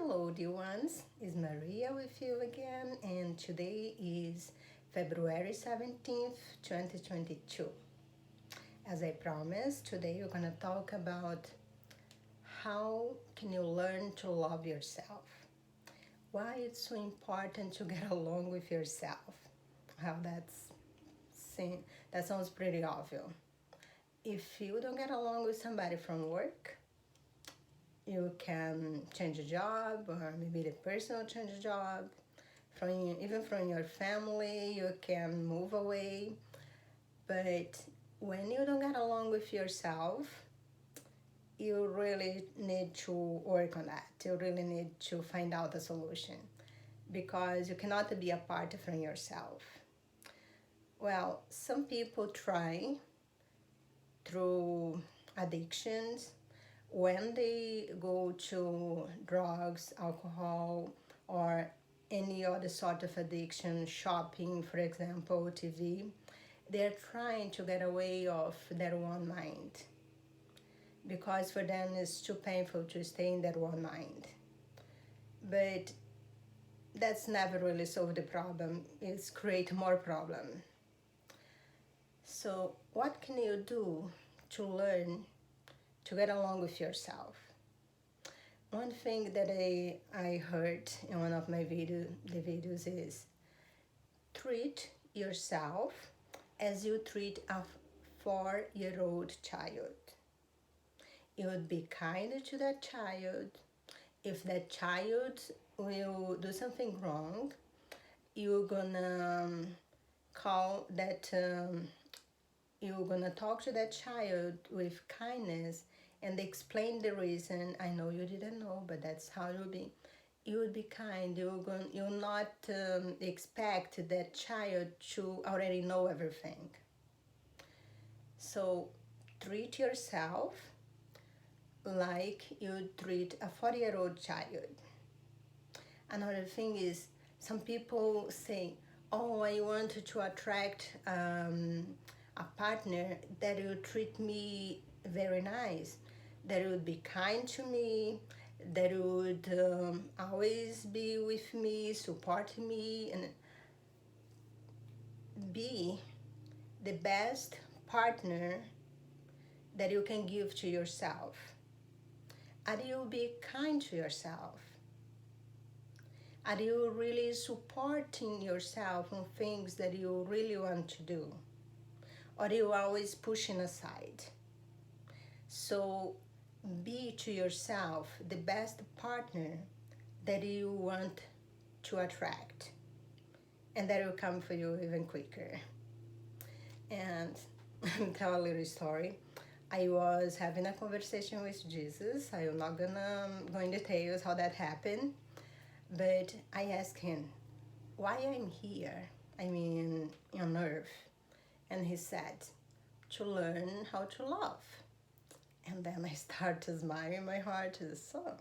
Hello, dear ones. It's Maria with you again, and today is February 17th, 2022. As I promised, today we're going to talk about how can you learn to love yourself. Why it's so important to get along with yourself. How that sounds pretty obvious. If you don't get along with somebody from work, you can change a job, or maybe the person will change a job. Even from your family, you can move away. But when you don't get along with yourself, you really need to work on that. You really need to find out a solution because you cannot be apart from yourself. Well, some people try through addictions when they go to drugs, alcohol, or any other sort of addiction, shopping, for example, TV, they're trying to get away of their one mind because for them it's too painful to stay in that one mind. But that's never really solve the problem. It's create more problem. So what can you do to learn to get along with yourself? One thing that I heard in one of my videos is treat yourself as you treat a 4-year-old child. You would be kind to that child. If that child will do something wrong, you're gonna call that you're gonna talk to that child with kindness and explain the reason. I know you didn't know, but that's how you'll be. You will be kind. You'll not expect that child to already know everything. So treat yourself like you treat a 4-year-old child. Another thing is, some people say, oh, I want to attract a partner that will treat me very nice, that would be kind to me, that would always be with me, support me, and be the best partner that you can give to yourself. Are you be kind to yourself? Are you really supporting yourself on things that you really want to do? Or are you always pushing aside? So be to yourself the best partner that you want to attract, and that will come for you even quicker. And tell a little story. I was having a conversation with Jesus. I am not gonna go in details how that happened, but I asked him why I'm here, on earth. And he said, to learn how to love. And then I start to smile in my heart. So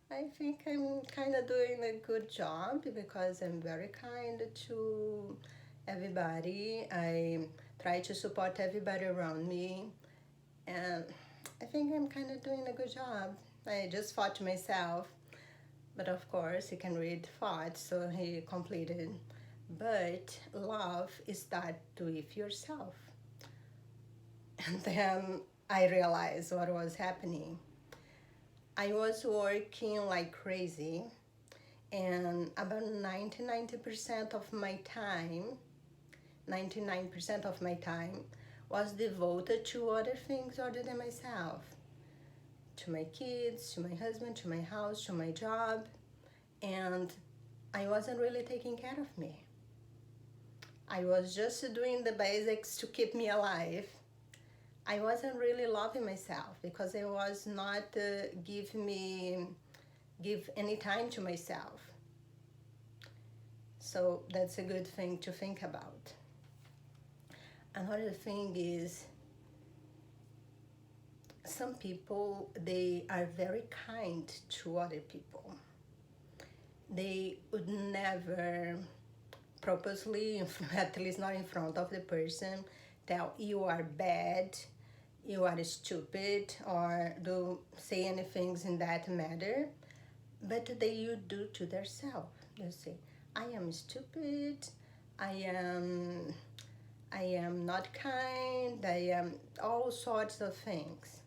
I think I'm kind of doing a good job because I'm very kind to everybody. I try to support everybody around me. And I think I'm kind of doing a good job. I just thought to myself, but of course he can read thoughts, so he completed. But love is start with yourself. And then I realized what was happening. I was working like crazy, and about 99% of my time was devoted to other things other than myself, to my kids, to my husband, to my house, to my job, and I wasn't really taking care of me. I was just doing the basics to keep me alive. I wasn't really loving myself because I was not give any time to myself. So that's a good thing to think about. Another thing is, some people, they are very kind to other people. They would never purposely, at least not in front of the person, tell you are bad, you are stupid, or do say any things in that matter. but they do to themselves. They say, I am stupid, I am I am not kind, I am all sorts of things.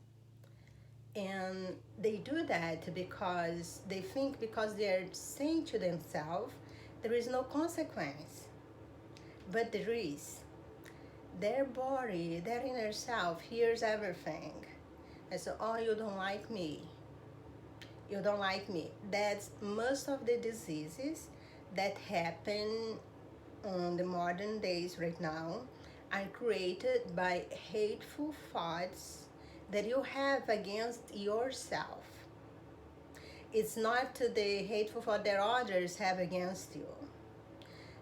And they do that because they think because they're saying to themselves, there is no consequence. But there is. Their body, their inner self hears everything. And so, oh, you don't like me. You don't like me. That's most of the diseases that happen on the modern days right now are created by hateful thoughts that you have against yourself. It's not the hateful thought that others have against you,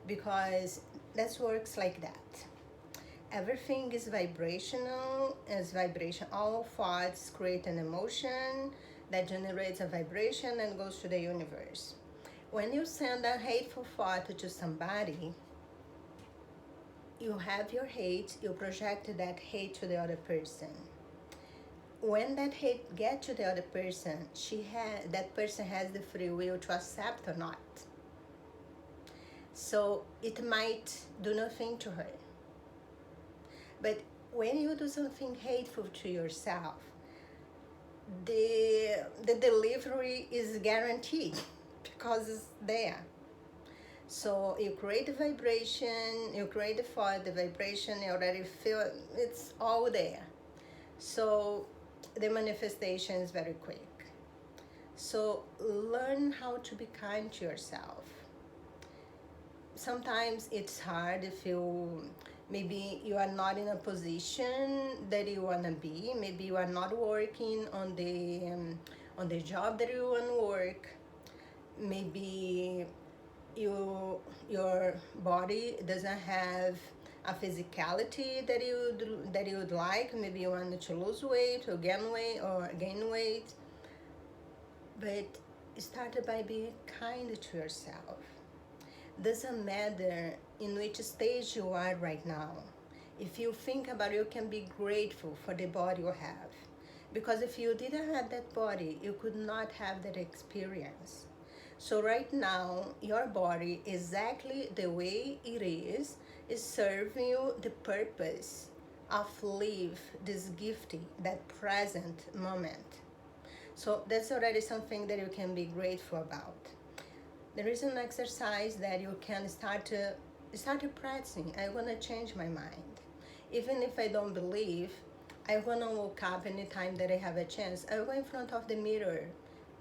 because that works like that. Everything is vibrational, as vibration. All thoughts create an emotion that generates a vibration and goes to the universe. When you send a hateful thought to somebody, you have your hate, you project that hate to the other person. When that hate gets to the other person, that person has the free will to accept or not. So it might do nothing to her. But when you do something hateful to yourself, the delivery is guaranteed because it's there. So you create a vibration, you create a thought, the vibration, you already feel it, it's all there. So the manifestation is very quick. So learn how to be kind to yourself. Sometimes it's hard if maybe you are not in a position that you want to be. Maybe you are not working on the job that you want to work. Maybe your body doesn't have a physicality that you would like. Maybe you want to lose weight or gain weight. But start by being kind to yourself. Doesn't matter in which stage you are right now. If you think about it, you can be grateful for the body you have. Because if you didn't have that body, you could not have that experience. So right now, your body, exactly the way it is serving you the purpose of live this gifting, that present moment. So that's already something that you can be grateful about. There is an exercise that you can start practicing. I want to change my mind. Even if I don't believe, I want to wake up anytime that I have a chance. I will go in front of the mirror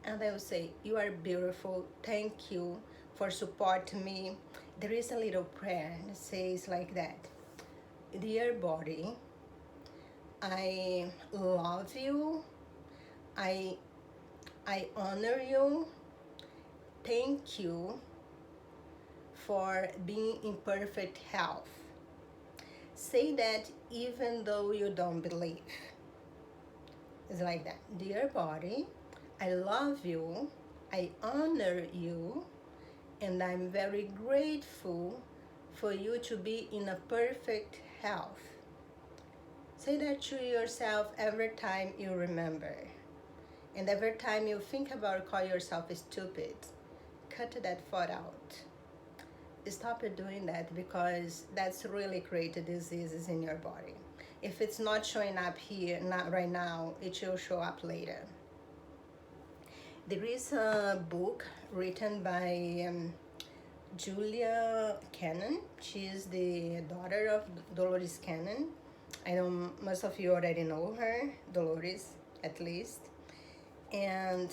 and I will say, you are beautiful. Thank you for supporting me. There is a little prayer that says like that. Dear body, I love you. I honor you. Thank you for being in perfect health. Say that even though you don't believe. It's like that. Dear body, I love you, I honor you, and I'm very grateful for you to be in a perfect health. Say that to yourself every time you remember. And every time you think about call yourself stupid, cut that thought out. Stop doing that, because that's really created diseases in your body. If it's not showing up here, not right now, it will show up later. There is a book written by Julia Cannon. She is the daughter of Dolores Cannon. I know most of you already know her, Dolores at least. And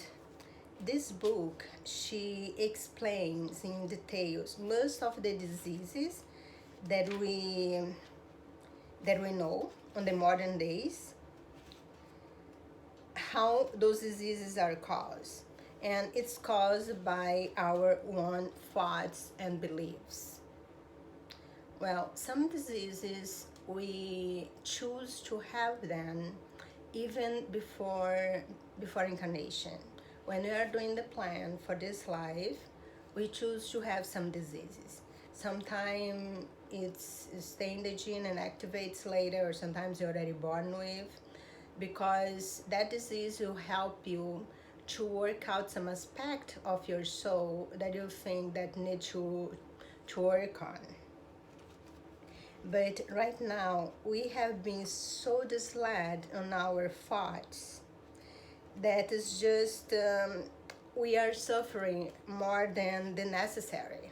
this book, she explains in details most of the diseases that we know on the modern days, how those diseases are caused. And it's caused by our own thoughts and beliefs. Well, some diseases we choose to have them even before incarnation. When we are doing the plan for this life, we choose to have some diseases. Sometimes it's stay in the gene and activates later, or sometimes you're already born with, because that disease will help you to work out some aspect of your soul that you think that need to work on. But right now we have been so misled on our thoughts that is just we are suffering more than the necessary.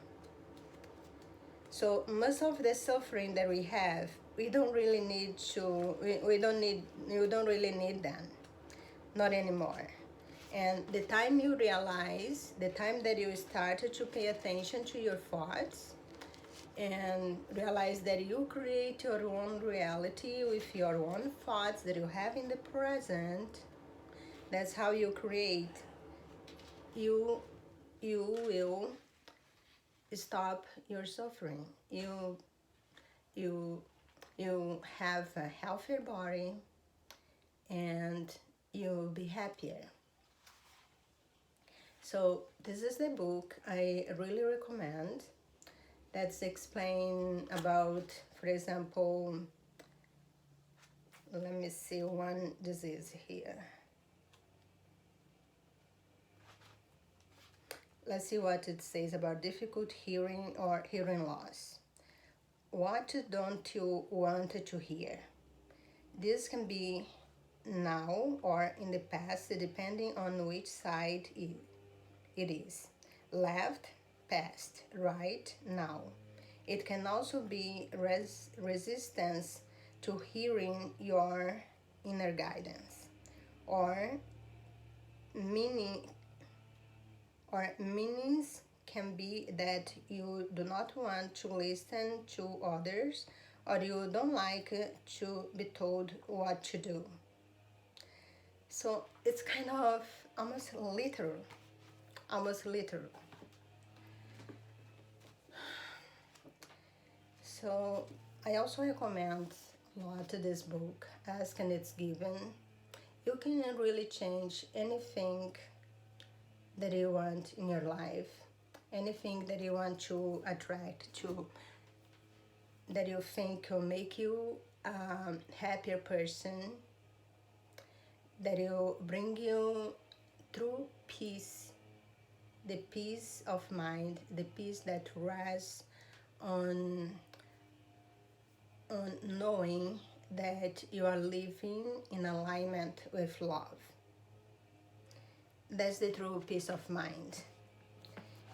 So most of the suffering that we have, we don't really need to. We don't need. You don't really need them, not anymore. And the time you realize, the time that you started to pay attention to your thoughts, and realize that you create your own reality with your own thoughts that you have in the present. That's how you create. You will stop your suffering. You you have a healthier body, and you'll be happier. So this is the book I really recommend. That's explain about, for example, let me see one disease here. Let's see what it says about difficult hearing or hearing loss. What don't you want to hear? This can be now or in the past, depending on which side it is. Left, past, right, now. It can also be resistance to hearing your inner guidance, or meaning or meanings can be that you do not want to listen to others, or you don't like to be told what to do. So it's kind of almost literal. So I also recommend a lot this book, Ask and It's Given. You can really change anything that you want in your life, anything that you want to attract to, that you think will make you a happier person, that will bring you true peace, the peace of mind, the peace that rests on knowing that you are living in alignment with love. That's the true peace of mind.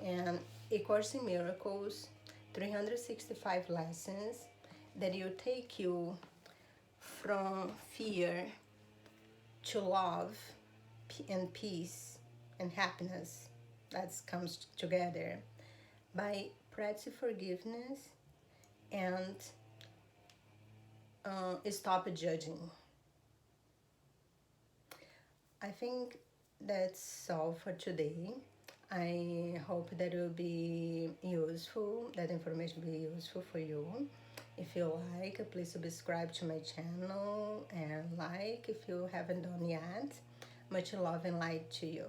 And A Course in Miracles, 365 lessons that will take you from fear to love and peace and happiness that comes together by practicing forgiveness and stop judging. I think that's all for today. I hope that will be useful, that information will be useful for you. If you like, please subscribe to my channel and like if you haven't done yet. Much love and light to you.